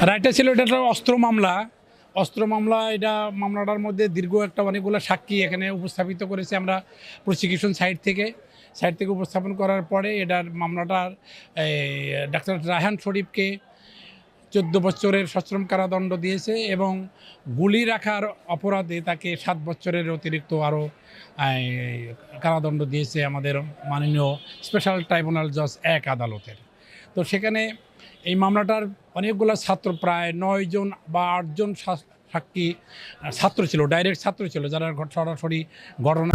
রায়টা ছিল এটা একটা অস্ত্র মামলা। এটা মামলাটার মধ্যে দীর্ঘ একটা অনেকগুলো সাক্ষী এখানে উপস্থাপিত করেছে আমরা প্রসিকিউশন সাইড থেকে উপস্থাপন করার পরে এটার মামলাটার ডাক্তার রায়হান শরীফকে 14 বছরের সশ্রম কারাদণ্ড দিয়েছে এবং গুলি রাখার অপরাধে তাকে 7 বছরের অতিরিক্ত আরও কারাদণ্ড দিয়েছে আমাদের মাননীয় স্পেশাল ট্রাইব্যুনাল জজ 1 আদালতের। তো সেখানে এই মামলাটার অনেকগুলো ছাত্র, প্রায় 9 জন বা 8 জন সাক্ষী ছাত্র ছিল, ডাইরেক্ট ছাত্র ছিল, যারা সরাসরি ঘটনা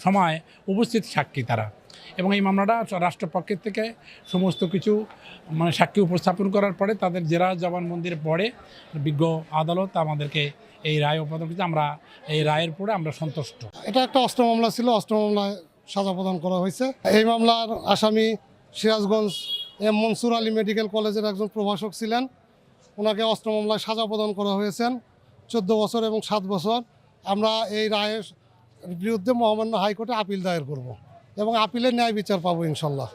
সময় উপস্থিত সাক্ষী তারা। এবং এই মামলাটা রাষ্ট্রপক্ষের থেকে সমস্ত কিছু সাক্ষী উপস্থাপন করার পরে তাদের জেরা জবানবন্দির পরে বিজ্ঞ আদালত আমাদেরকে এই রায় প্রদান করেছে। আমরা এই রায়ের পরে আমরা সন্তুষ্ট। এটা একটা অস্ত্র মামলা ছিল, অস্ত্র মামলায় সাজা প্রদান করা হয়েছে। এই মামলার আসামি সিরাজগঞ্জ এম মনসুর আলী মেডিকেল কলেজের একজন প্রভাষক ছিলেন। ওনাকে অস্ত্র মামলায় সাজা প্রদান করা হয়েছেন 14 বছর এবং 7 বছর। আমরা এই রায়ের বিরুদ্ধে মহামান্য হাইকোর্টে আপিল দায়ের করব এবং আপিলের ন্যায় বিচার পাবো ইনশাল্লাহ।